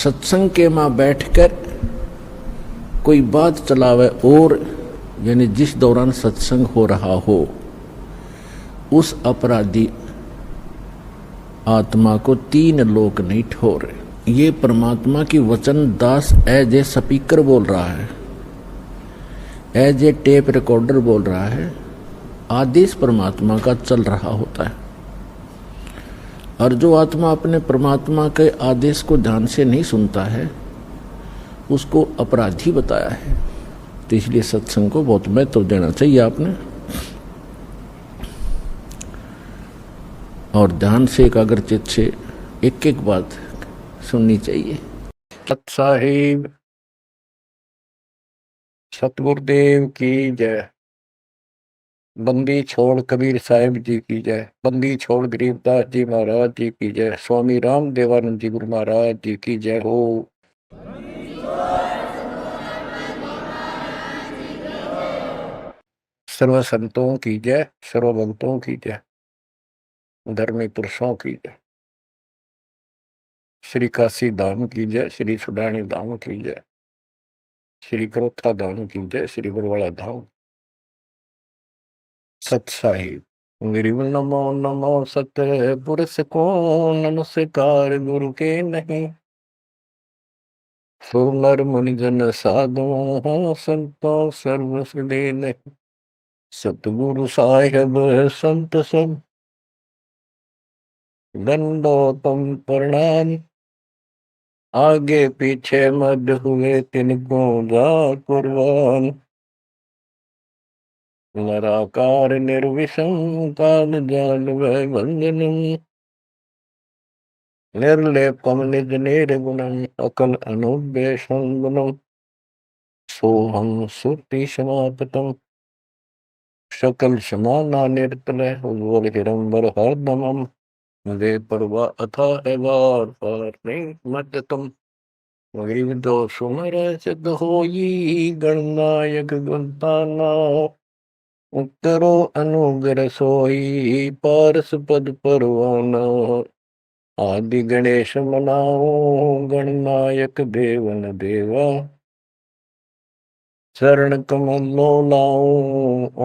सत्संग के मां बैठकर कोई बात चलावे और यानी जिस दौरान सत्संग हो रहा हो उस अपराधी आत्मा को 3 लोक नहीं ठोरे। ये परमात्मा की वचन दास एज ए स्पीकर बोल रहा है, एज ए टेप रिकॉर्डर बोल रहा है। आदेश परमात्मा का चल रहा होता है और जो आत्मा अपने परमात्मा के आदेश को ध्यान से नहीं सुनता है उसको अपराधी बताया है। तो इसलिए सत्संग को बहुत महत्व देना चाहिए आपने, और ध्यान से एकाग्रचित से एक एक बात सुननी चाहिए। सत साहिब सतगुरुदेव की जय। बंदी छोड़ कबीर साहिब जी की जय। बंदी छोड़ गरीबदास जी महाराज जी की जय। स्वामी राम देवानंद जी गुरु महाराज जी की जय हो। सर्व संतों की जय, सर्व भक्तों की जय, धर्मी पुरुषों की जय। श्री काशी धाम की जय, श्री सुडानी धाम की जय, श्री करोथा धाम की जय, श्री बरवाला धाम। सत साहिब गिरिव नमो नमो सत पुरुष को नमस्कार गुरु के नहीं। सो नर मुनि जन साधु संतो सर्व दे नहीं। सतगुरु साहिब संत सब दंडोतम प्रणाम। आगे पीछे मद हुए तिनको जा कुर्बान। नराकार निर्विषम काल जाल वै बंधनम। निर्लेपम निज निर्गुणम अकल अनुवेशम गुणम। सोहम सुति समापतम सकल समाना निर्तलय उज्ज्वल हिरंबर हरदमम। वे परवा अथा एवार पार नहीं मध्यतम। गरीब दो सुमर सिद्ध होई गणनायक गुणताना। उत्तरो अनुग्रह सोई पारस पद परवाना। आदि गणेश मनाओ गणनायक देवन देवा। शरण कमलो लाओ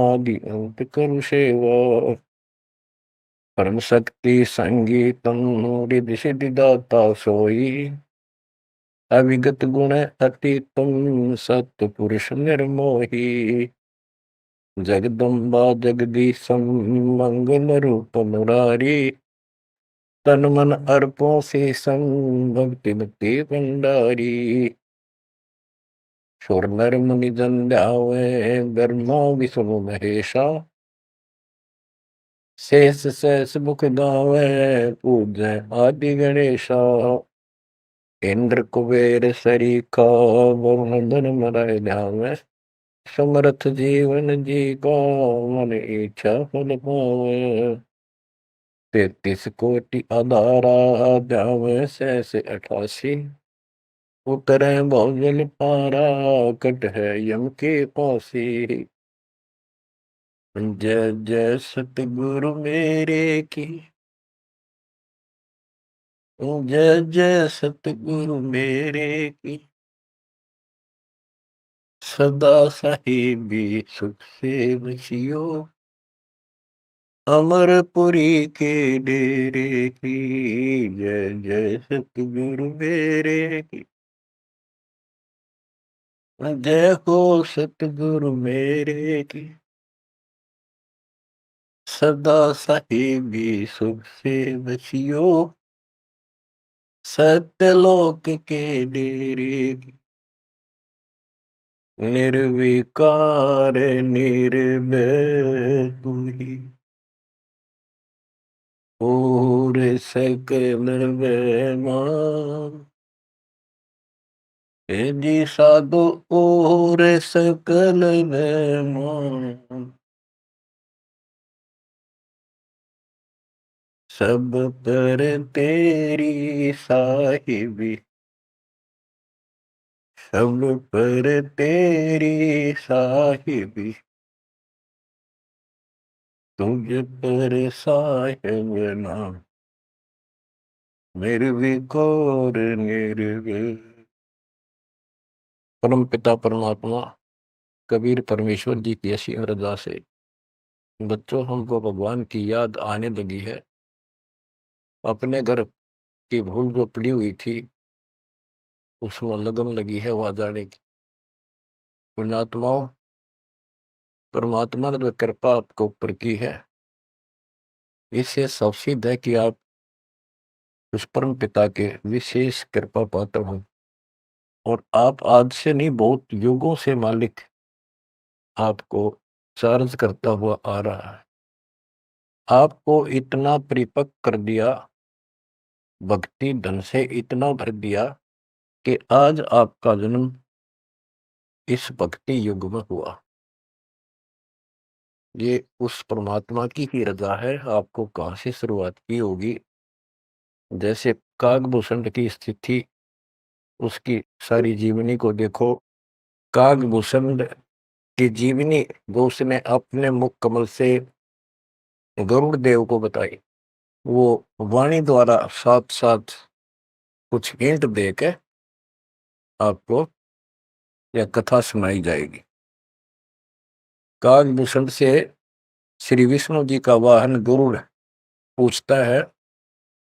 आदि अंत करु सेवा। परम शक्ति संगीतम रिद्धि सिद्धि दाता सोई। अविगत गुण अतीतम सत्य पुरुष निर्मोही। जगदम्बा जगदीशम मंगल रूप मुरारी। तन मन अर्पों से संग भक्ति मुक्ति भंडारी। सुर नर मुनि जन ध्यावे ब्रह्मा विष्णु महेशा। शेष शेष मुख गावे पूजय आदि गणेशा। इंद्र कुबेर सरीखा वरुण धन मरय ध्यावे। समर्थ जीवन जी का मन इच्छा फल पावे। 33 कोटि आधारा ध्यावे शेष 88। उतरे बहुजन पारा कट है यम के पासी। जय जय सतगुरु मेरे की। जय जय सतगुरु मेरे की। सदा साहिबी सुख से बसियो। अमरपुरी के डेरे की। जय जय सतगुरु मेरे की। जय हो सतगुरु मेरे की। सदा साहिबी सुख से बसियो। सत्यलोक के डेरे की। निर्विकार निर्भय तू ही। और सकल बेमान। हे जी साधु और सकल बेमान। सब पर तेरी साहिबी। सब पर तेरी साहिबी। तुझ पर साहिब नाम। निर्विकार निर्विकार। परम पिता परमात्मा कबीर परमेश्वर जी की ऐसी रजा से बच्चों हमको भगवान की याद आने लगी है। अपने घर की भूल जो पड़ी हुई थी उसमें लगन लगी है वहां जाने की। पुण्यात्माओं, परमात्मा ने जो कृपा आपको ऊपर की है इससे सौसिद्ध है कि आप उस परम पिता के विशेष कृपा पात्र हो। और आप आज से नहीं, बहुत युगों से मालिक आपको चार्ज करता हुआ आ रहा है। आपको इतना परिपक्व कर दिया, भक्ति धन से इतना भर दिया कि आज आपका जन्म इस भक्ति युग में हुआ। ये उस परमात्मा की ही रजा है। आपको कहां से शुरुआत की होगी। जैसे कागभूषण की स्थिति, उसकी सारी जीवनी को देखो। कागभूषण की जीवनी जो उसने अपने मुख कमल से गरुड़ देव को बताई, वो वाणी द्वारा साथ साथ कुछ हिंट देके आपको यह कथा सुनाई जाएगी। कागभूषण से श्री विष्णु जी का वाहन गरुड़ पूछता है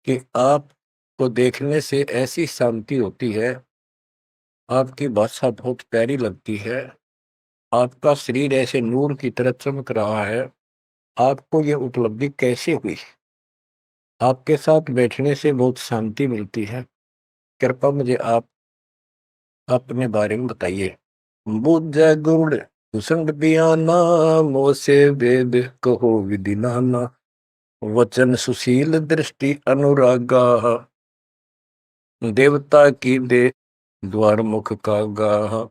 कि आपको देखने से ऐसी शांति होती है, आपकी भाषा बहुत प्यारी लगती है, आपका शरीर ऐसे नूर की तरह चमक रहा है, आपको ये उपलब्धि कैसे हुई। आपके साथ बैठने से बहुत शांति मिलती है, कृपया मुझे आप अपने बारे में बताइए। बुझ गुड़ भूषण बियाना, मोसे वेद कहो विधि नाना, वचन सुशील दृष्टि अनुरागा, देवता की दे द्वार मुख का गाह,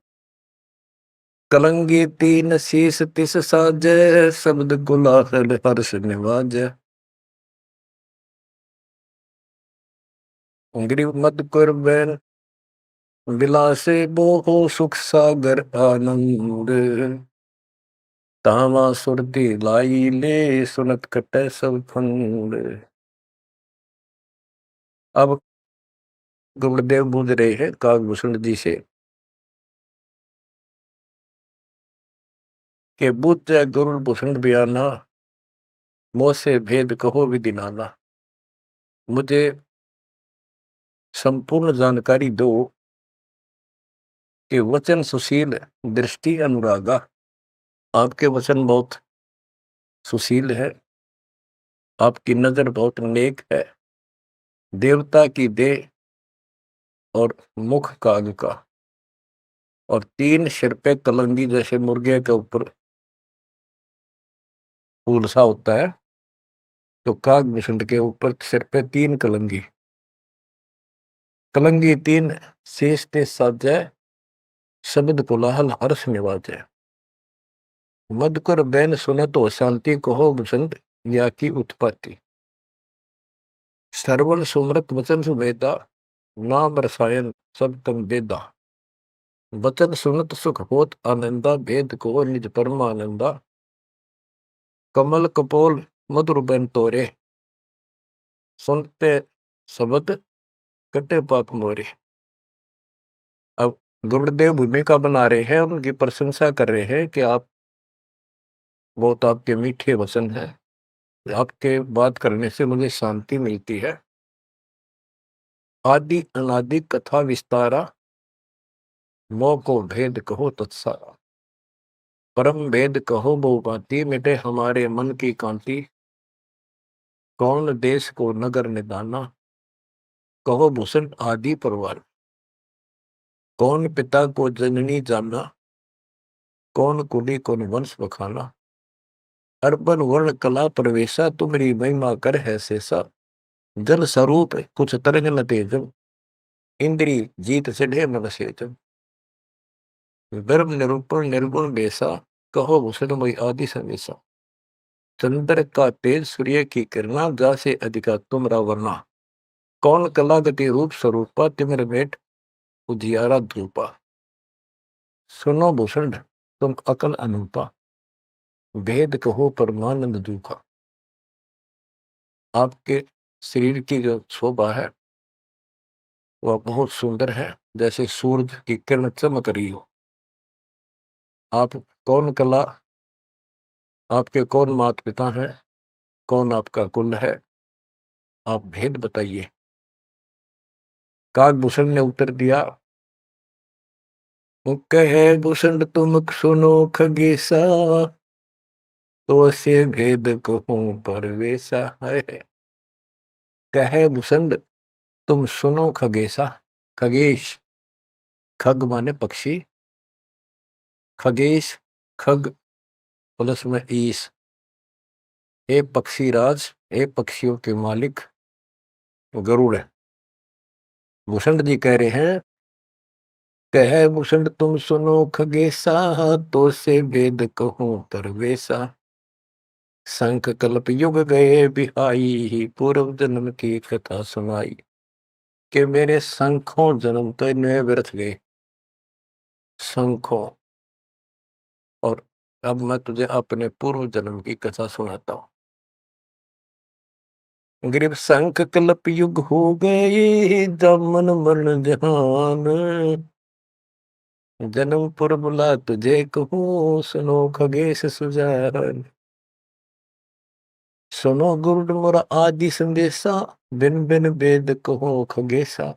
कलंगी तीन शीस तिस साजय, शब्द गुलाल हर्ष निवाजय। ग्रीव मद कर बैन विलासे बोहो, सुख सागर आनंद, तावा सुरती लाई ले, सुनत कटे सब फंद। अब गुरुदेव बूझ रहे हैं कागभूषण जी से कि बुझ गुरु भूषण बयाना, मोह से भेद कहो विधि नाना। मुझे संपूर्ण जानकारी दो कि वचन सुशील दृष्टि अनुरागा, आपके वचन बहुत सुशील है, आपकी नजर बहुत नेक है, देवता की देह और मुख काग का, और तीन सिर पे कलंगी जैसे मुर्गे के ऊपर फूल सा होता है, तो कागभूषण के ऊपर सिर पे तीन कलंगी, कलंगी तीन शेष ते साजय, शब्द कोलाहल हर्ष निवाजय। मधुकर बैन सुनत हो शांति कहो बसंत, या की उत्पत्ति। श्रवण सुमृत वचन सुवेदा, नाम रसायन सब तम वेदा। वचन सुनत सुख होत आनंदा, भेद को निज परमानंदा। कमल कपोल मधुर बैन तोरे, सुनते शब्द कटे पाप मोरे। अब गुरुदेव भूमिका बना रहे हैं, उनकी प्रशंसा कर रहे हैं कि आप बहुत, आपके मीठे वचन हैं, आपके बात करने से मुझे शांति मिलती है। आदि अनादि कथा विस्तारा, मोह को भेद कहो तत्सारा। परम भेद कहो बहु भांति, मिटे हमारे मन की कांति। कौन देश को नगर निदाना, कहो भूषण आदि परवार। कौन पिता को जननी जाना, कौन कुली कौन वंश बखाना। अर्पण वर्ण कला प्रवेशा, तुम्हारी महिमा कर है शेषा। जल स्वरूप कुछ तरंग न तेजम, इंद्री जीत चढ़े मन सेजम। गर्भ निरूपण निर्गुण बेसा, कहो भूषण मई आदि समेसा। चंद्र का तेज सूर्य की किरणा, जा से अधिका तुमरा वर्णा। कौन कला गति रूप स्वरूपा, तिमिर भेंट उजियारा धूपा। सुनो भूषण तुम अकल अनूपा, भेद कहो परमानंद दुखा। आपके शरीर की जो शोभा है वह बहुत सुंदर है, जैसे सूरज की किरण चमक रही हो। आप कौन कला, आपके कौन माता पिता हैं, कौन आपका कुल है, आप भेद बताइए। कागभूषण ने उत्तर दिया, कहे भूषण तुम सुनो खगेसा, तो से भेद कहूं परवेसा है। कहे भूषण तुम सुनो खगेसा, खगेश, खग माने पक्षी, खगेश, खग प्लस में ईश, हे पक्षी राज, हे पक्षियों के मालिक गरुड़ है। भूषण जी कह रहे हैं, कहे भूषण तुम सुनो खगेसा, तो से भेद कहूं तरवेसा। शंख कल्प युग गए बिहाई, पूर्व जन्म की कथा सुनाई। कि मेरे शंखों जन्म तो इनमें व्यर्थ गए, शंखों। और अब मैं तुझे अपने पूर्व जन्म की कथा सुनाता हूं। ग्रीव शंख कल्प युग हो गए, जमन मरण जहान। जन्म पर बुला तुझे कहूँ, सुनो खगेश सुजान। सुनो गुरुड मोरा आदि संदेशा, बिन बिन वेद कहो खगेशा।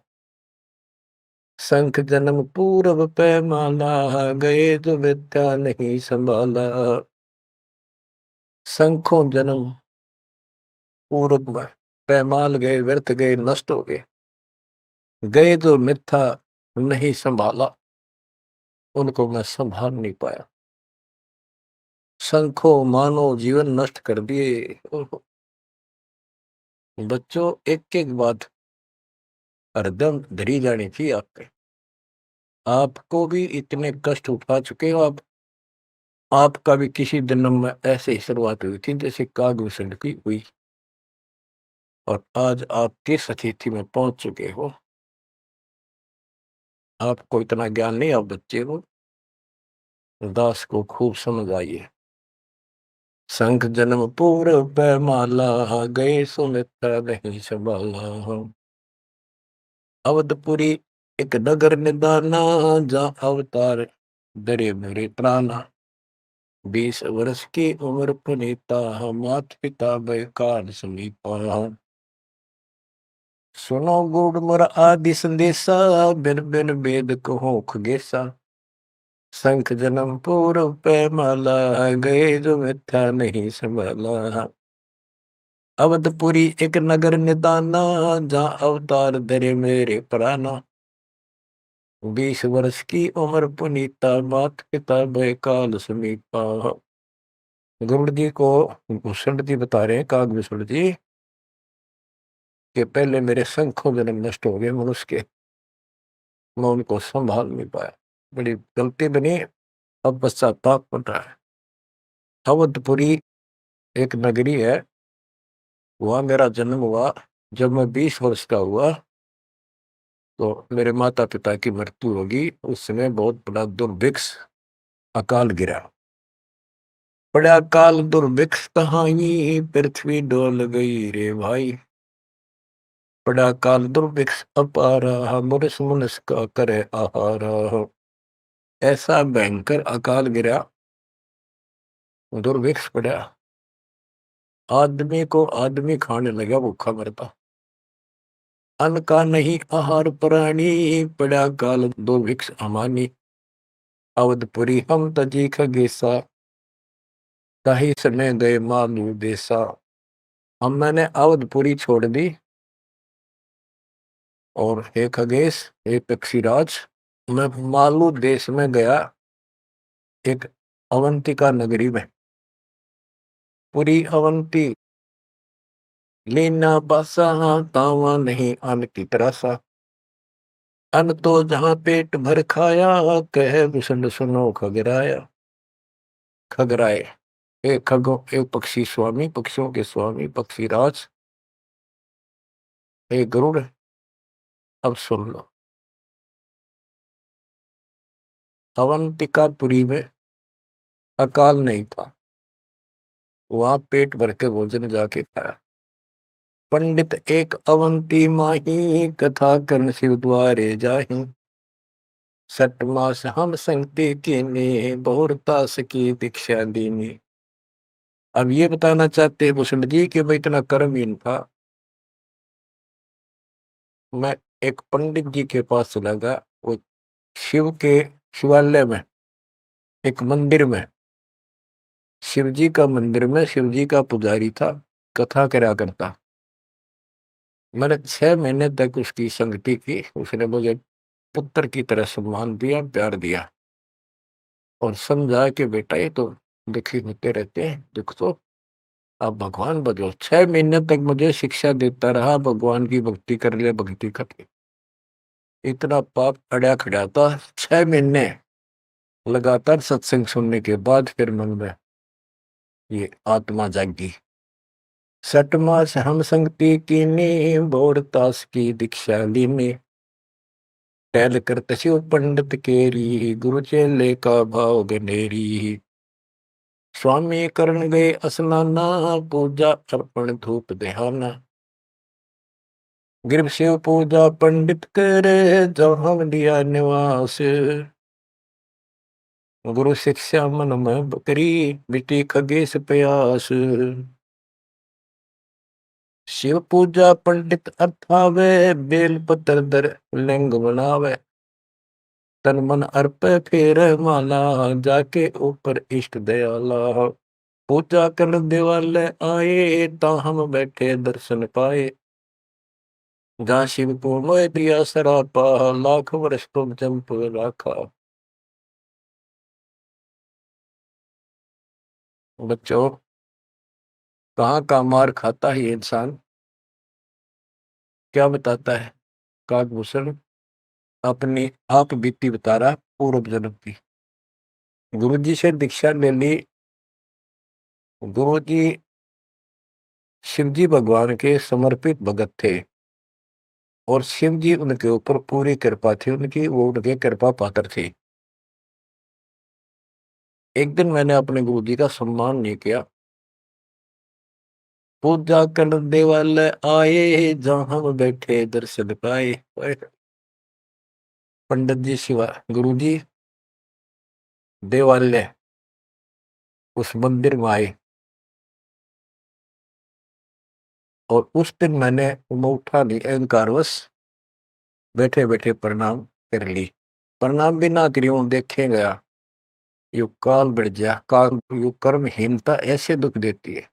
शंख जन्म पूर्व पैमाला, गए जो विद्या नहीं संभाला। शंखों जन्म पूर्व में पैमाल गए, व्यर्थ गए, नष्ट हो गए। गए जो मिथ्या नहीं संभाला, उनको मैं संभाल नहीं पाया। शंखों मानो जीवन नष्ट कर दिए। बच्चों, एक एक बात हरदम धरी जानी चाहिए आपके। आपको भी इतने कष्ट उठा चुके हो आप। आपका भी किसी जन्म में ऐसे ही शुरुआत हुई थी जैसे कागभूषण की हुई, और आज आप किस स्थिति में पहुंच चुके हो। आपको इतना ज्ञान नहीं, आप बच्चे हो। दास को खूब समझ आइए। शंख जन्म पूर्व पैमाला, गए सुमित्रा नहीं संभाला। अवधपुरी एक नगर निदाना, जा अवतार दरे मेरे प्राणा। 20 वर्ष की उम्र पुनीता, मात पिता बेकार समीपा। सुनो गुड़ मोर आदि संदेशा, बिन बिन वेद कहो खगेसा। शंख जन्म पूर्व पैमाला, गए जो मिथ्या नहीं संभाला। अवधपुरी एक नगर निदाना, जहाँ अवतार धरे मेरे प्राणा। 20 वर्ष की उम्र पुनीता, मात पिता बेकाल समीपा। गरुड़ जी को भूषण जी बता रहे हैं, कागभूषण जी, कि पहले मेरे शंखों जन्म नष्ट हो गए मनुष्य के, मैं उनको संभाल नहीं पाया। बड़ी गलती बनी, अब पश्चाताप बन रहा है। अवधपुरी एक नगरी है, वहां मेरा जन्म हुआ। जब मैं 20 वर्ष का हुआ तो मेरे माता पिता की मृत्यु होगी। उस समय बहुत बड़ा दुर्भिक्ष अकाल गिरा। बड़ा अकाल दुर्भिक्ष कहानी, पृथ्वी डोल गई रे भाई। बड़ा अकाल दुर्भिक्ष अपारा, मुरस मुनस का करे आहारा। ऐसा भयंकर अकाल गिरा, दुर्भिक्ष पड़ा। आदमी को आदमी खाने लगा, भूखा मरता। अन्न का नहीं आहार प्राणी, पड़ा काल दुर्भिक्ष अमानी। अवधपुरी हम तजी खगेसा, ताही सने गए मालू देसा। हम मैंने अवधपुरी छोड़ दी, और हे खगेश, हे पक्षीराज, मैं मालू देश में गया, एक अवंतिका नगरी में। पूरी अवंती लीना बासा, तावा नहीं अन्न की तरासा। अन्न तो जहां पेट भर खाया, कहे भूषण सुनो खगराया। खगराए, ए खगो, ए पक्षी स्वामी, पक्षियों के स्वामी पक्षीराज, ए गरुड़, अब सुन लो। अवंतिकापुरी में अकाल नहीं था, वहां पेट भर के भोजन जाके खाया। पंडित एक अवंती माही, कथा करण शिव द्वारे जाहि। सठ मास हम संगति कीनी, बहुरतास की दीक्षा दीनी। अब ये बताना चाहते हैं भूषण जी कि मैं इतना कर्महीन था। मैं एक पंडित जी के पास चला गया, वो शिव के शिवालय में, एक मंदिर में, शिव जी का मंदिर में शिव जी का पुजारी था, कथा करा करता। मैंने 6 महीने तक उसकी संगति की। उसने मुझे पुत्र की तरह सम्मान दिया, प्यार दिया और समझा कि बेटा ये तो दुखी होते रहते हैं, दुख तो आप भगवान बनो। 6 महीने तक मुझे शिक्षा देता रहा, भगवान की भक्ति कर ले, भक्ति कर ले। इतना पाप अड़ा खड़ा था। 6 महीने लगातार सत्संग सुनने के बाद फिर मन में ये आत्मा जागी। सठ मास हम संगति कीनी, बोरतास की दीक्षा लीनी। टहल करत शिव पंडित केरी, गुरु चेले का भाव गनेरी। स्वामी करण गए स्नाना, पूजा अर्पण धूप देहाना। गिर शिव पूजा पंडित करे, जहाँ लिया निवास। गुरु शिक्षा मन में बकरी, मिट्टी खगेश प्यास। शिव पूजा पंडित अर्थावे, बेल पत्र दर लिंग बनावे। तन मन अर्प फेर माला, जाके ऊपर इष्ट दयाला। पूजा कर दिवाले आए, ता हम बैठे दर्शन पाए। जहाँ शिव को मोह दिया सरापा, लाख वर्ष तुम जंप राखा। बच्चों, कहाँ का मार खाता है ये इंसान, क्या बताता है काकभूषण? अपनी आप बीती बता रहा, पूर्व जन्म की। गुरु जी से दीक्षा ले ली। गुरु जी शिव जी भगवान के समर्पित भगत थे और शिव जी उनके ऊपर पूरी कृपा थी उनकी, वो उनके कृपा पात्र थे। एक दिन मैंने अपने गुरु जी का सम्मान नहीं किया। पूजा कर देवालय आए, जहां हम बैठे दर्शन पाए। पंडित जी शिवा गुरु जी देवालय उस मंदिर में आए और उस दिन मैंने उठा नहीं, अहंकारवश बैठे बैठे प्रणाम कर ली। प्रणाम भी ना करी, देखे गया यु काल बढ़ जा, काल यु कर्महीनता ऐसे दुख देती है।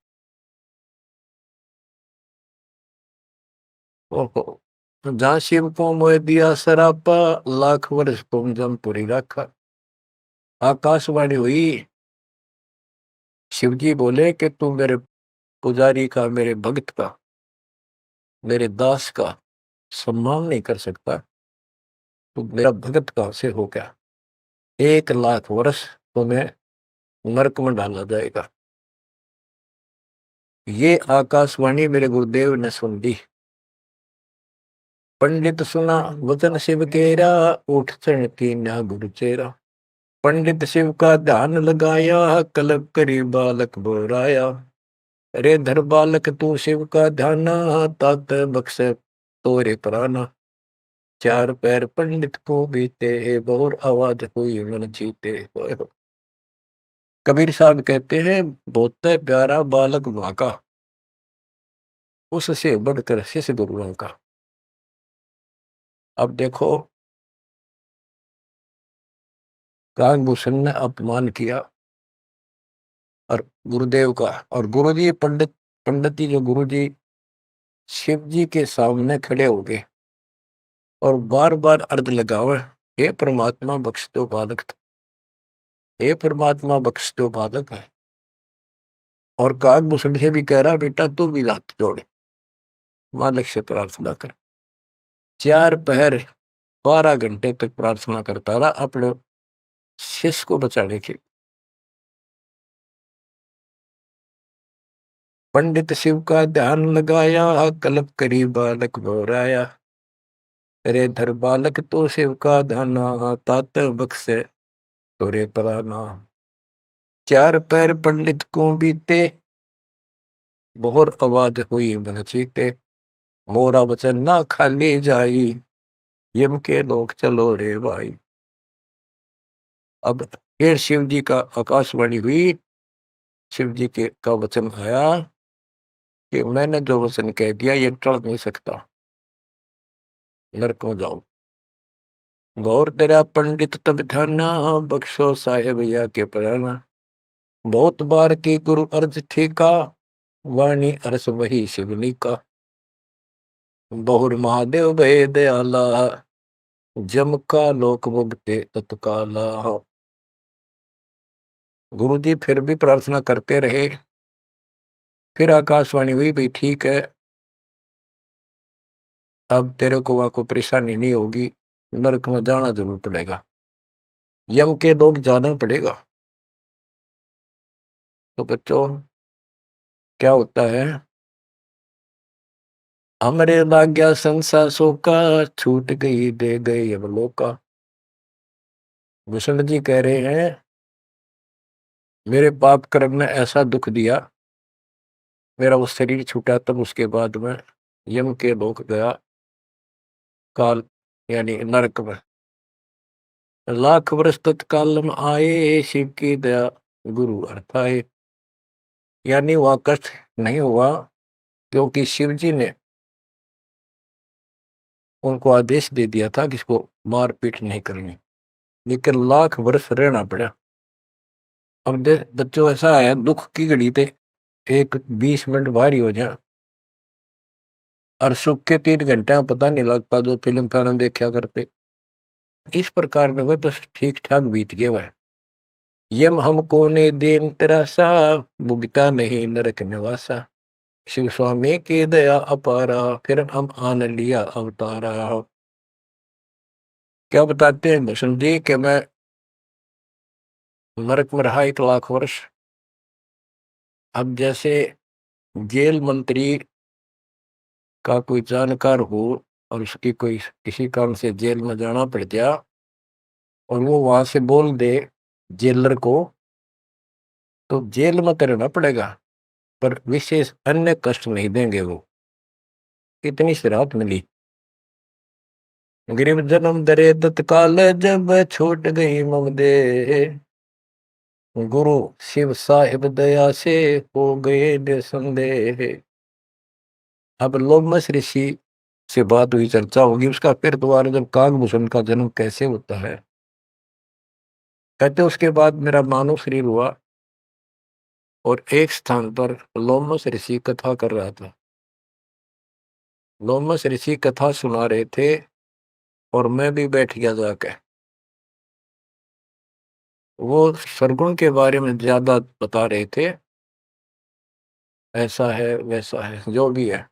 ओहो, जहाँ शिव को मोह दिया सरापा, लाख वर्ष तुम जमपुरी रखा। आकाशवाणी हुई, शिव जी बोले कि तू मेरे पुजारी का, मेरे भक्त का, मेरे दास का सम्मान नहीं कर सकता, तू मेरा भगत कहां से हो गया। 1 लाख वर्ष तुम्हें नरक में डाला जाएगा। ये आकाशवाणी मेरे गुरुदेव ने सुन ली। पंडित सुना वचन शिव केरा, उठ चढ़ कीन्या गुरु चेरा। पंडित शिव का ध्यान लगाया, कलप करी बालक बोराया। रे धर बालक तू शिव का ध्याना, तात बख्शे तोरे प्राणा। 4 पैर पंडित को बीते, बहुत आवाज हुई मन जीते। कबीर साहब कहते हैं, बहुत प्यारा बालक माँ का, उससे बढ़कर शिष्य गुरुओं का। अब देखो, काकभूषण ने अपमान किया और गुरुदेव का, और गुरु जी पंडित जी जो गुरु जी शिव जी के सामने खड़े हो गए और बार बार अर्ज लगावे, हे परमात्मा बख्श दो बालक, हे परमात्मा बख्श दो बालक है। और काकभूषण से भी कह रहा, बेटा तू भी हाथ जोड़े, मालिक से प्रार्थना कर। 4 पहर 12 घंटे तक प्रार्थना करता रहा अपने शिष्य को बचाने के। पंडित शिव का ध्यान लगाया, कल्प करी बालक बोराया। रे धर बालक तो शिव का ध्याना, तात बख्शे तोरे प्राणा। 4 पैर पंडित को बीते, बहुत आवाज हुई मन चीते। मोरा वचन ना खाली जाई, यम के लोग चलो रे भाई। अब फिर शिव जी का आकाशवाणी हुई, शिव जी के का वचन आया कि मैंने जो वचन कह दिया ये टल नहीं सकता, नरक में जाओ। गौर तेरा पंडित तब ध्याना, बख्शो साहेब या के प्राणा। बहुत बार की गुरु अर्ज ठीका, वाणी अरस वही शिवनी का। बहुर महादेव भय दयाला, जम का लोक मुगते तत्काला। गुरु जी फिर भी प्रार्थना करते रहे। फिर आकाशवाणी हुई, भाई ठीक है, अब तेरे को वहां कोई परेशानी नहीं होगी, नरक में जाना जरूर पड़ेगा, यम के लोग जाना पड़ेगा। तो बच्चों क्या होता है, हमरे लाग्या संसासों का, छूट गई दे गए यमलोका। भूषण जी कह रहे हैं मेरे पाप कर्म ने ऐसा दुख दिया, मेरा वो शरीर छूटा, तब उसके बाद में यम के लोक गया, काल यानी नरक में। लाख वर्ष तत्काल में आए, शिव की दया गुरु अर्थाए। यानी वह कष्ट नहीं हुआ, क्योंकि शिव जी ने उनको आदेश दे दिया था कि इसको मारपीट नहीं करनी, लेकिन लाख वर्ष रहना पड़ा। अब बच्चों ऐसा है, दुख की घड़ी थे एक 20 मिनट भारी हो जाए, और सुख के 3 घंटे में पता नहीं लगता, जो फिल्म फिल्म देखा करते। इस प्रकार में वह बस ठीक ठाक बीत गया वह। यम हमको ने देन तरासा, भुगता नहीं नरक निवासा। शिव स्वामी की दया अपारा, फिर हम आन लिया अवतारा। क्या बताते हैं भूषण जी कि मैं नरक में रहा 1 लाख वर्ष। अब जैसे जेल मंत्री का कोई जानकार हो और उसकी कोई किसी काम से जेल में जाना पड़ गया, और वो वहां से बोल दे जेलर को, तो जेल में तो रहना पड़ेगा, पर विशेष अन्य कष्ट नहीं देंगे वो। कितनी सी राहत मिली। गरीब जन्म दरे तत्काल, जब छूट गई मम दे। गुरु शिव साहिब दया से हो गए निसंदेह। अब लोमस ऋषि से बात हुई, चर्चा होगी उसका फिर दोबारा, जब कागभूषण का जन्म कैसे होता है। कहते उसके बाद मेरा मानव शरीर हुआ, और एक स्थान पर लोमस ऋषि कथा कर रहा था। लोमस ऋषि कथा सुना रहे थे, और मैं भी बैठ गया जाके। वो सरगुण के बारे में ज्यादा बता रहे थे, ऐसा है वैसा है जो भी है।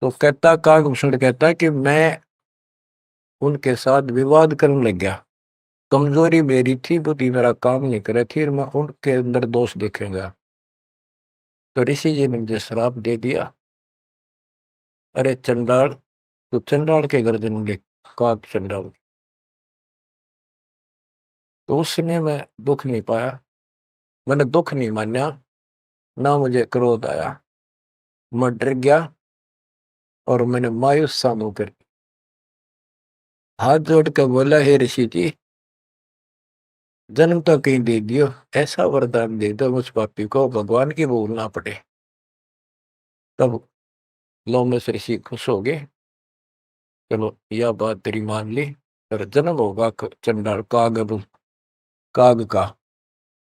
तो कहता कागभूषण कहता कि मैं उनके साथ विवाद करने लग गया। कमजोरी मेरी थी, बुद्धि मेरा काम नहीं करे थी, मैं उनके अंदर दोष देखेगा। तो ऋषि जी ने मुझे श्राप दे दिया, अरे चंडाल, तो चंडाल के गर्दन में काग चंडाल। तो उस समय मैं दुख नहीं पाया, मैंने दुख नहीं माना, ना मुझे क्रोध आया। मैं डर गया, और मैंने मायूस सा मुंह कर हाथ जोड़ कर बोला, हे ऋषि जी, जन्म तो कहीं दे दियो, ऐसा वरदान दे दो मुझ पापी को भगवान की भूल ना पड़े। तब लोमस ऋषि खुश हो गए, चलो यह बात तेरी मान ली, पर जन्म होगा चंडाल काग का,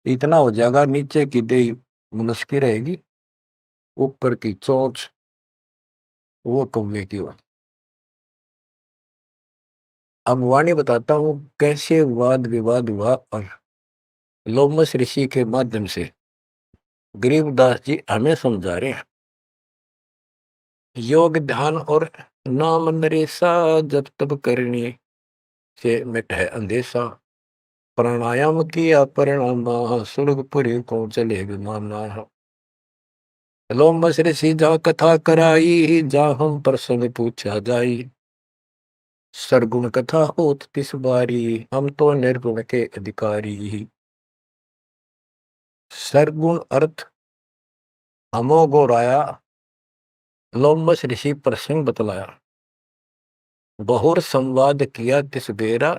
इतना हो जाएगा, नीचे की देह मनुष्य की रहेगी, ऊपर की चोंच वो कौवे की हो। अब वाणी बताता हूँ कैसे वाद विवाद हुआ, और लोमस ऋषि के माध्यम से गरीबदास जी हमें समझा रहे हैं। योग ध्यान और नाम नरेसा, जब तब करने से मिट है अंदेशा। प्राणायाम किया परिणाम, सुरगपुरी को चले विमाना। लोमस ऋषि जा कथा कराई, जा हम प्रसंग पूछा जाई। सरगुण कथा होत तिस बारी, हम तो निर्गुण के अधिकारी। सरगुण अर्थ अमोघ और आया, लोमस ऋषि प्रसंग बतलाया, बहुर संवाद किया तिस बेरा,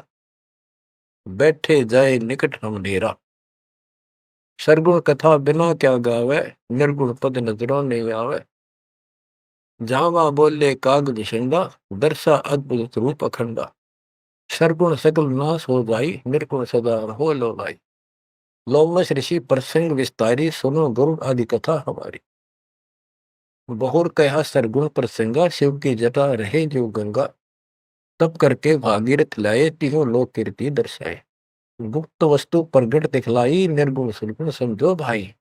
बैठे जाए निकट हम डेरा। सरगुण कथा बिना क्या गावे, निर्गुण पद नजरों नहीं आवे। जावा बोले काग निशंदा, दर्शा अद्भुत रूप अखंडा। सरगुण सकल नाश हो जाई, निर्गुण सदा हो लो भाई। लोमस ऋषि प्रसंग विस्तारी, सुनो गुरु आदि कथा हमारी। बहुर कहा सरगुण प्रसंगा, शिव की जटा रहे जो गंगा। तब करके भागीरथ लाए, तिहो लोक कीर्ति दर्शाए। गुप्त वस्तु प्रगट दिखलाई, निर्गुण सुरगुण समझो भाई।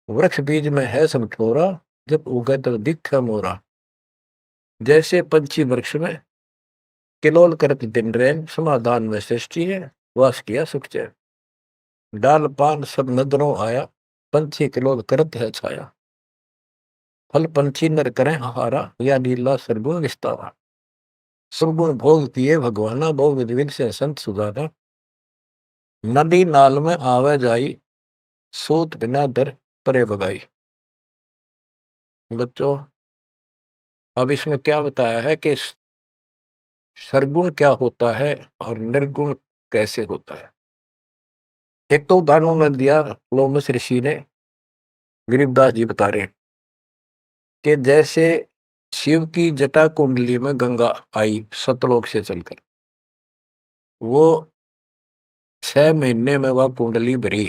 वृक्ष बीज में है सब ठोरा, जब उगे तो दिख मोरा। जैसे पंछी वृक्ष में किलोल करत दिन रैन, समाधान में सृष्टि है, वास किया सुख चैन। डाल पान सब नदरों आया, पंछी किलोल करत है छाया। फल पंछी नर करें हारा, या लीला सरगुण विस्तारा। सुरगुण भोग किए भगवाना, भोग विधि विधि से संत सुधारा। नदी नाल में आवे जाई, सूत बिना दर परे बगाई। बच्चों, अब इसमें क्या बताया है कि सरगुण क्या होता है और निर्गुण कैसे होता है। एक तो उदाहरण उन्होंने दिया लोमस ऋषि ने, गरीबदास जी बता रहे हैं कि जैसे शिव की जटा कुंडली में गंगा आई सतलोक से चलकर, वो 6 महीने में वह कुंडली भरी।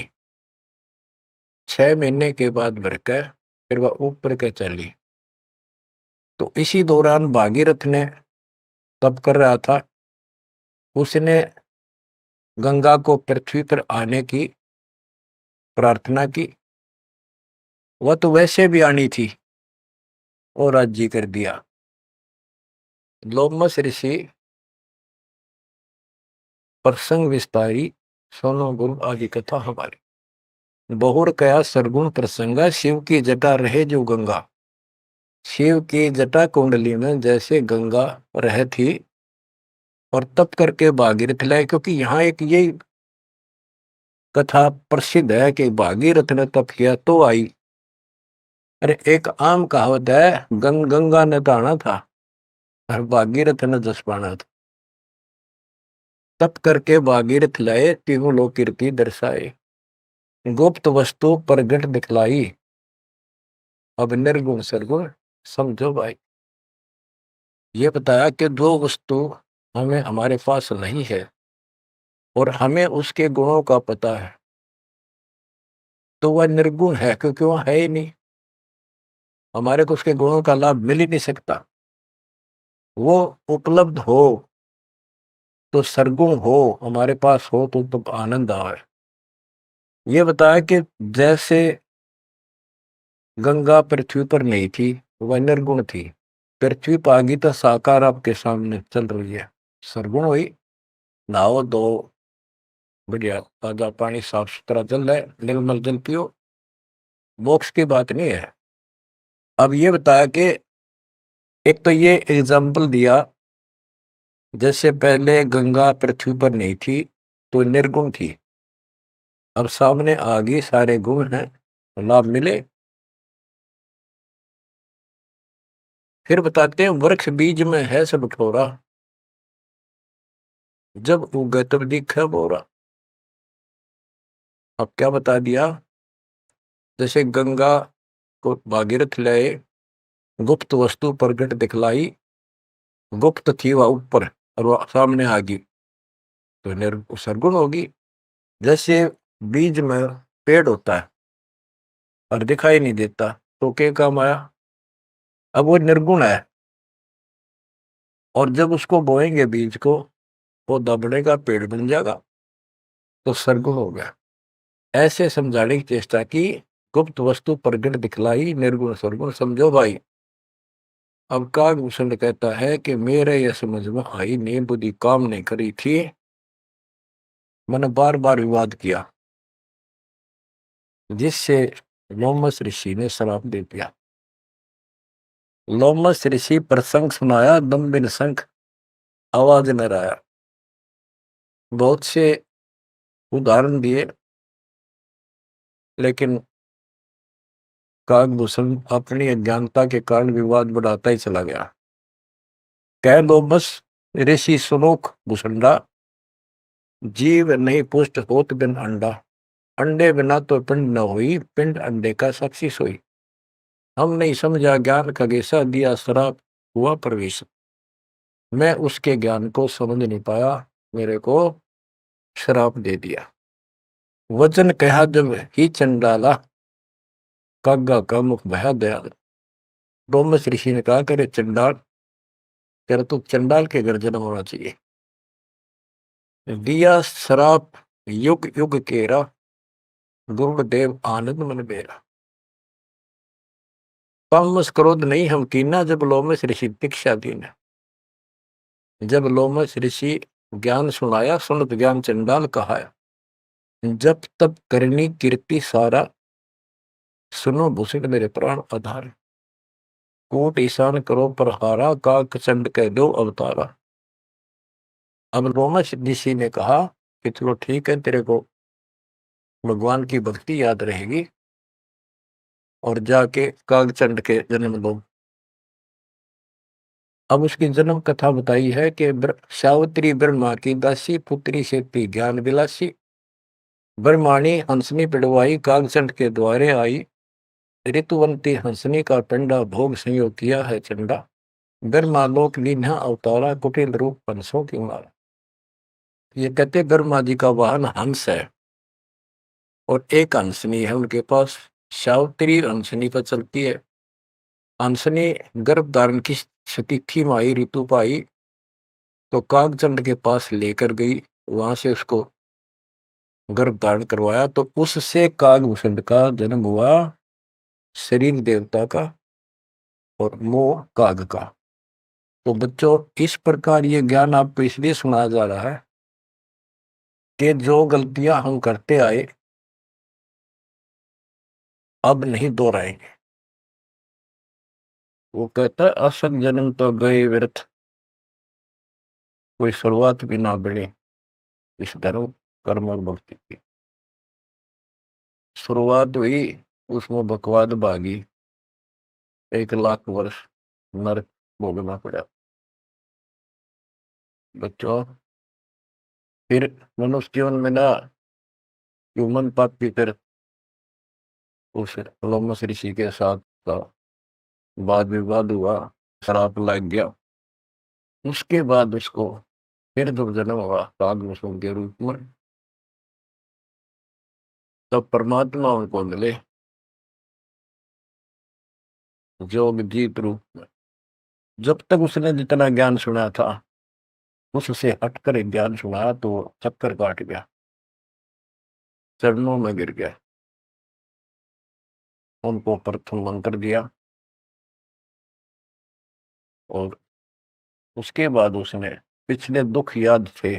6 महीने के बाद भरकर फिर वह ऊपर के चली। तो इसी दौरान भागीरथ ने तप कर रहा था, उसने गंगा को पृथ्वी पर आने की प्रार्थना की। वह तो वैसे भी आनी थी और राज्य कर दिया। लोमस ऋषि प्रसंग विस्तारी, सोनो गुरु आदि कथा हमारी। बहुर कया सरगुण प्रसंगा, शिव की जटा रहे जो गंगा। शिव की जटा कुंडली में जैसे गंगा रह थी और तप करके भागीरथ लाए, क्योंकि यहाँ एक ये कथा प्रसिद्ध है कि भागीरथ ने तप किया तो आई। अरे एक आम कहावत है, गंगा ने नहाना था और भागीरथ ने जस पाना था। तप करके भागीरथ लाए, तिहु लोक कीर्ति दर्शाए। गुप्त वस्तु प्रगट दिखलाई, अब निर्गुण सरगुण समझो भाई। ये बताया कि जो वस्तु हमें हमारे पास नहीं है और हमें उसके गुणों का पता है, तो वह निर्गुण है, क्योंकि वह है ही नहीं। हमारे को उसके गुणों का लाभ मिल ही नहीं सकता। वो उपलब्ध हो तो सरगुण हो, हमारे पास हो तो आनंद आए। ये बताया कि जैसे गंगा पृथ्वी पर नहीं थी, वह निर्गुण थी। पृथ्वी पर आ गई तो साकार आपके सामने चल रही है, सरगुण हुई। नहाओ दो, बढ़िया ताजा पानी, साफ सुथरा जल है, निर्मल जल पियो, मोक्ष की बात नहीं है। अब ये बताया कि एक तो ये एग्जाम्पल दिया, जैसे पहले गंगा पृथ्वी पर नहीं थी तो निर्गुण थी, अब सामने आ गई, सारे गुण हैं, लाभ मिले। फिर बताते हैं, वृक्ष बीज में है सब ठोरा, जब उगे तब दिखे बोरा। अब क्या बता दिया, जैसे गंगा को भागीरथ लाए, गुप्त वस्तु प्रगट दिखलाई, गुप्त थी वह ऊपर और वह सामने आ गई, तो सरगुण होगी। जैसे बीज में पेड़ होता है और दिखाई नहीं देता, तो क्या काम आया, अब वो निर्गुण है। और जब उसको बोएंगे बीज को, पौधा बढ़ेगा, पेड़ बन जाएगा, तो सरगुण हो गया। ऐसे समझाने की चेष्टा की, गुप्त वस्तु प्रगट दिखलाई, निर्गुण सरगुण समझो भाई। अब कागभूषण कहता है कि मेरे यह समझ में आई नहीं, बुद्धि काम नहीं करी थी, मैंने बार बार विवाद किया, जिससे लोमस ऋषि ने श्राप दे दिया। लोमस ऋषि प्रसंग सुनाया, दम बिन शंख आवाज न आया। बहुत से उदाहरण दिए, लेकिन काकभूषण अपनी अज्ञानता के कारण विवाद बढ़ाता ही चला गया। कह दो बस ऋषि सुनोख भूषंडा, जीव नहीं पुष्ट होत बिन अंडा, अंडे बिना तो पिंड न हुई, पिंड अंडे का साक्षी सोई। हम नहीं समझा ज्ञान का गेसा, दिया शराब हुआ प्रवेश। मैं उसके ज्ञान को समझ नहीं पाया, मेरे को शराब दे दिया। वचन कहा जब ही चंडाला, कागा का मुख भया दयाल। डोमस ऋषि ने कहा, करे चंडाल, तेरा तो चंडाल के घर जन्म होना चाहिए। दिया शराब युग युग केरा, गुरुदेव आनंद मन बेरा। तामस क्रोध नहीं हम कीना, जब लोमस ऋषि दीक्षा दीना। जब लोमस ऋषि ज्ञान सुनाया, सुनत ज्ञान चंडाल कहाया। जब तब करनी कीर्ति सारा, सुनो भूषण मेरे प्राण आधार। कोट ईशान करो पर हारा, काक चंड कह दो अवतारा। अब लोमस ऋषि ने कहा कि चलो ठीक है, तेरे को भगवान की भक्ति याद रहेगी और जाके कागचंड के जन्म लो। अब उसकी जन्म कथा बताई है कि सावित्री ब्रह्मा की दासी, पुत्री से थी ज्ञान विलासी। ब्रह्माणी हंसनी पिड़वाई, कागचंड के द्वारे आई। ऋतुवंती हंसनी का पिंडा, भोग संयोग किया है चंडा। ब्रह्मालोक लीन्हा अवतारा, कुटिल रूप पंसों की मारा। ये कहते ब्रह्मा जी का वाहन हंस है और एक हंसनी है उनके पास। सावित्री हंसनी पर चलती है। हंसनी गर्भ धारण की स्थिति में आई, ऋतु पाई तो कागचंद के पास लेकर गई। वहां से उसको गर्भ धारण करवाया तो उससे कागभूषण का जन्म हुआ, शरीर देवता का और मोह काग का। तो बच्चों, इस प्रकार ये ज्ञान आपको इसलिए सुनाया जा रहा है कि जो गलतियां हम करते आए अब नहीं दोहराएंगे। वो कहता है, असत जन्म तो गए व्यर्थ, कोई शुरुआत भी ना बढ़े इस धर्म कर्म और भक्ति की। शुरुआत हुई, उसमें बकवाद भागी, 1 लाख वर्ष नरक भोगना पड़ा। बच्चों, फिर मनुष्य जीवन में ना ह्यूमन पापी फिर उस लोमस ऋषि के साथ का वाद विवाद हुआ, शराब लग गया। उसके बाद उसको फिर जब जन्म हुआ कागभूषण के रूप में, तब परमात्मा उनको मिले जोग जीत रूप में। जब तक उसने जितना ज्ञान सुना था उससे हटकर एक ज्ञान सुना तो चक्कर काट गया, चरणों में गिर गया। उनको प्रथम मंत्र दिया और उसके बाद उसने पिछले दुख याद थे,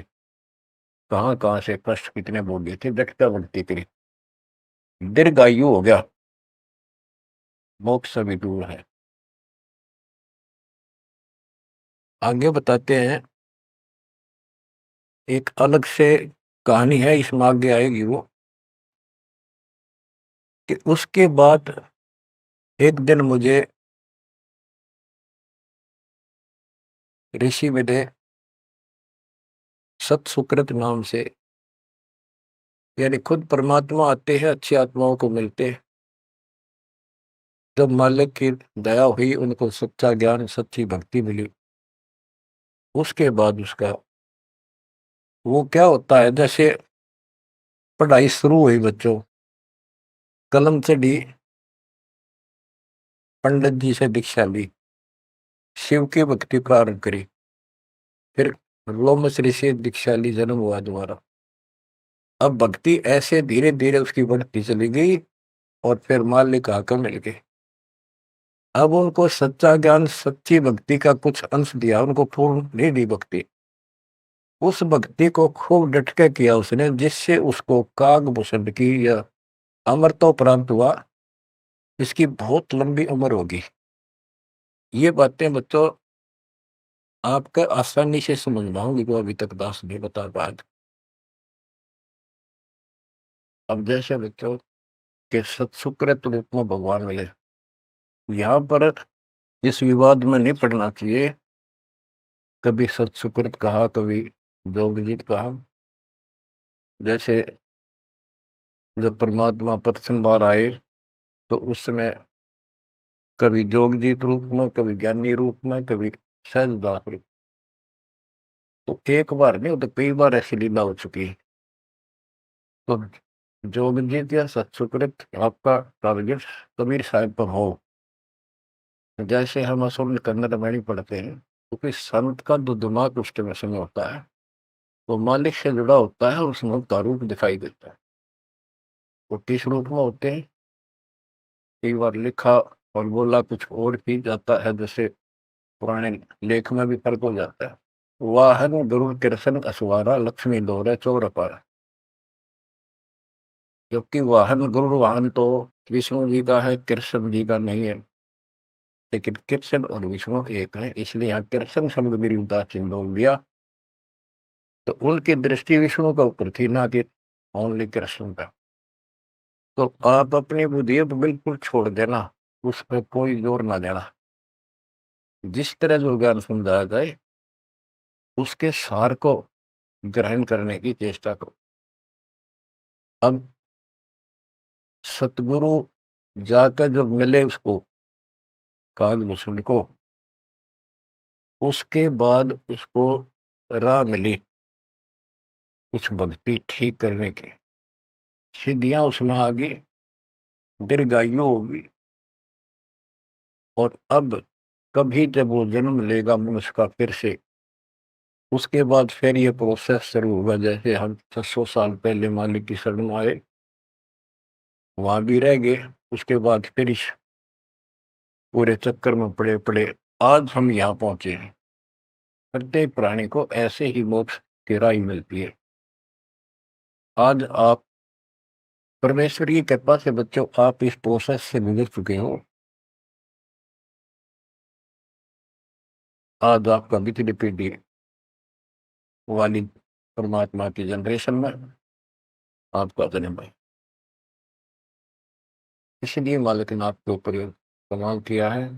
कहां कहां से कष्ट कितने भोगे थे, व्यक्ता भक्ति करी, दीर्घायु हो गया, मोक्ष भी दूर है। आगे बताते हैं, एक अलग से कहानी है, इसमें आगे आएगी वो, कि उसके बाद एक दिन मुझे ऋषि मिले सत सुकृत नाम से, यानी खुद परमात्मा आते हैं, अच्छी आत्माओं को मिलते। जब मालिक की दया हुई, उनको सच्चा ज्ञान सच्ची भक्ति मिली, उसके बाद उसका वो क्या होता है, जैसे पढ़ाई शुरू हुई बच्चों, कलम चढ़ी, पंडित जी से दीक्षा ली, शिव की भक्ति प्रारंभ करी, फिर लोमस ऋषि दीक्षा ली, जन्म हुआ दोबारा। अब भक्ति ऐसे धीरे धीरे उसकी बढ़ती चली गई और फिर मालिक आकर मिल गए। अब उनको सच्चा ज्ञान सच्ची भक्ति का कुछ अंश दिया, उनको पूर्ण नहीं दी भक्ति। उस भक्ति को खूब डट के किया उसने, जिससे उसको कागभूषण की या अमरता प्राप्त हुआ। इसकी बहुत लंबी उम्र होगी। ये बातें बच्चों आपका आसानी से समझ में आऊंगी, जो अभी तक दास नहीं बता पाया। अब जैसे बच्चों के सत्सुकृत रूप में भगवान मिले, यहाँ पर इस विवाद में नहीं पड़ना चाहिए। कभी सतसुकृत कहा, कभी जोगजीत कहा। जैसे जब परमात्मा प्रथम बार आए तो उस समय कभी जोगजीत रूप में, कभी ज्ञानी रूप में, कभी सहजदास रूप। तो एक बार नहीं, वो तो कई बार ऐसी लीला हो चुकी है। तो जोगजीत या सतसुकृत आपका टारगेट कबीर साहब पर हो। जैसे हम असल कन्नड़ में नहीं पढ़ते हैं, क्योंकि संत का जो दिमाग उस समय होता है वो मालिक से जुड़ा होता है और उसमें का रूप दिखाई देता है। वो किस रूप में होते हैं, कई बार लिखा और बोला कुछ और भी जाता है, जैसे पुराने लेख में भी फर्क हो जाता है। वाहन गुरु कृष्ण असवारा लक्ष्मी दोहरे चोर अपार। जबकि वाहन गुरु वाहन तो विष्णु जी का है, कृष्ण जी का नहीं है। लेकिन कृष्ण और विष्णु एक है, इसलिए यहाँ कृष्ण शब्द मेरी उदासीन बोल दिया। तो उनकी दृष्टि विष्णु का ऊपर थी, ना कि ओनली कृष्ण का। तो आप अपनी बुद्धि पर बिल्कुल छोड़ देना, उस पर कोई जोर ना देना। जिस तरह जो ज्ञान समझाया जाए उसके सार को ग्रहण करने की चेष्टा करो। अब सतगुरु जाकर जब मिले उसको, कालभूषण को, उसके बाद उसको राह मिली कुछ भक्ति ठीक करने की, सिद्धियां उसमें आ गई, दीर्घायु होगी। और अब कभी जब वो जन्म लेगा मनुष्य का फिर से, उसके बाद फिर ये प्रोसेस शुरू होगा। जैसे हम 600 साल पहले मालिक की शरण में आए, वहां भी रह गए, उसके बाद फिर इस पूरे चक्कर में पड़े पड़े आज हम यहाँ पहुंचे हैं। प्रत्येक प्राणी को ऐसे ही मोक्ष की राह मिलती है। आज आप परमेश्वर की कृपा से बच्चों, आप इस प्रोसेस से गुजर चुके हो। आज आपका पिछली पीढ़ी वाली परमात्मा की जनरेशन में आपका जन्म है। इसलिए मालिक ने आपके ऊपर कमाल किया है।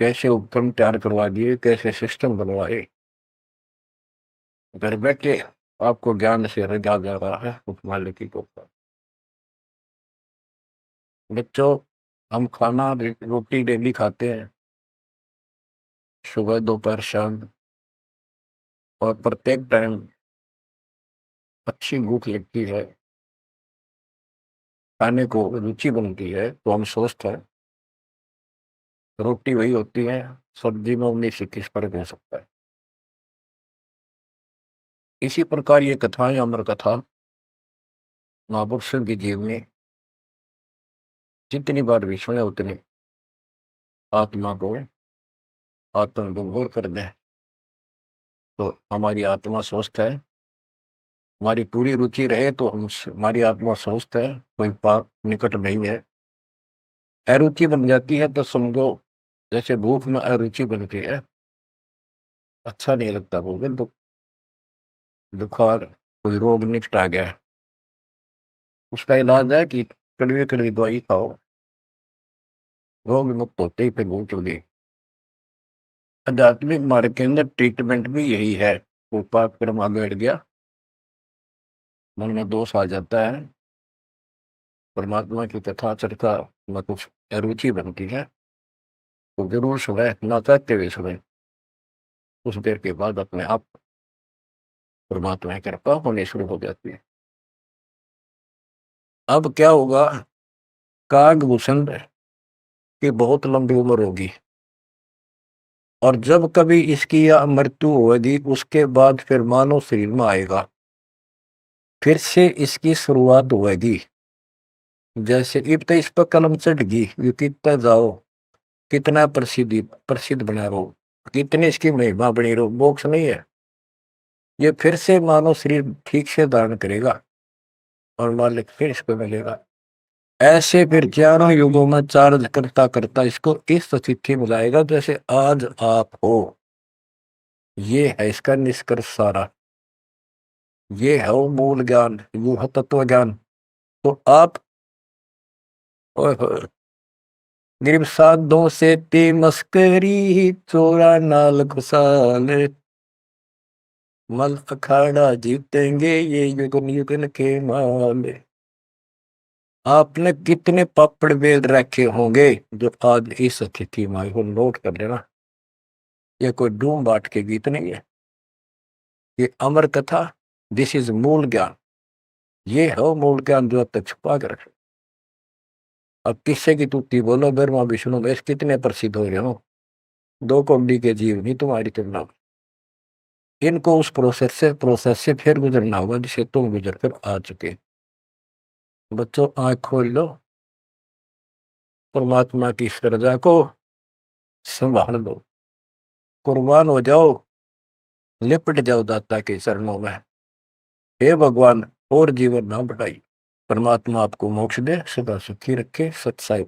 कैसे उपक्रम तैयार करवा दिए, कैसे सिस्टम बनवाए, घर बैठे आपको ज्ञान से रजा जा रहा है उस मालिक की कृपा। बच्चों, हम खाना रोटी डेली खाते हैं, सुबह दोपहर शाम, और प्रत्येक टाइम अच्छी भूख लगती है, खाने को रुचि बनती है, तो हम स्वस्थ हैं। रोटी वही होती है, सब्जी में 19-21 फर्क हो सकता है। इसी प्रकार ये कथाएं, अमर कथा महापुरुषों की जीवनी जितनी बार भी सुने उतनी आत्मा को आत्मविभोर कर दें। तो हमारी आत्मा स्वस्थ है, हमारी पूरी रुचि रहे तो हमारी आत्मा स्वस्थ है, कोई पाप निकट नहीं है। अरुचि बन जाती है तो समझो जैसे भूख में अरुचि बनती है, अच्छा नहीं लगता, भोजन तो बुखार कोई रोग निकट आ गया है, उसका इलाज है कि कड़वी कड़वी दवाई खाओ, रोग मुक्त होते ही फिर भूख लगी। आध्यात्मिक मार्ग के अंदर ट्रीटमेंट भी यही है। वो पाप कर्म आगे बढ़ गया, मन में दोष आ जाता है, परमात्मा की कथा चर्चा में कुछ अरुचि बनती है, तो जरूर सुने, ना चाहते हुए सुने। कुछ देर के बाद अपने आप परमात्मा की कृपा होनी शुरू हो जाती है। अब क्या होगा, कागभूषण की बहुत लंबी उम्र होगी, और जब कभी इसकी या मृत्यु होगी उसके बाद फिर मानव शरीर में आएगा, फिर से इसकी शुरुआत होगी। जैसे इब तो इस पर कलम चढ़ गई, ये कितना जाओ, कितना प्रसिद्धि प्रसिद्ध बना रहो, कितनी इसकी महिमा बनी रहो, मोक्ष नहीं है। ये फिर से मानव शरीर ठीक से धारण करेगा और मालिक फिर इसको मिलेगा। ऐसे फिर चारों युगों में चार्ज करता करता इसको इस स्थिति में लाएगा जैसे आज आप हो। ये है इसका निष्कर्ष सारा, ये है वो मूल ज्ञान, वो है तत्व ज्ञान। तो आप, ओए होए, गरीब साधों से ती मस्करी, चोरा नाल खुशाल, मल अखाड़ा जीतेंगे ये युगन युगन के माल। आपने कितने पापड़ बेल रखे होंगे जो आज इस स्थिति में आए हो, नोट कर लेना। ये कोई डूम बाट के गीत नहीं है, ये अमर कथा, दिस इज मूल ज्ञान। ये है मूल ज्ञान जो अब तक छुपा कर रखे। अब किससे की तुत्ती बोलो, ब्रह्मा विष्णु महेश कितने प्रसिद्ध हो रहे हो, दो कौड़ी के जीव नहीं तुम्हारी तुलना में। इनको उस प्रोसेस से फिर गुजरना होगा जिसे तुम गुजर कर आ चुके। बच्चों आंख खोल लो, परमात्मा की इस रजा को संभाल लो, कुर्बान हो जाओ, लिपट जाओ दाता के चरणों में। हे भगवान और जीवन ना बढ़ाई, परमात्मा आपको मोक्ष दे, सदा सुखी रखे, सत्साई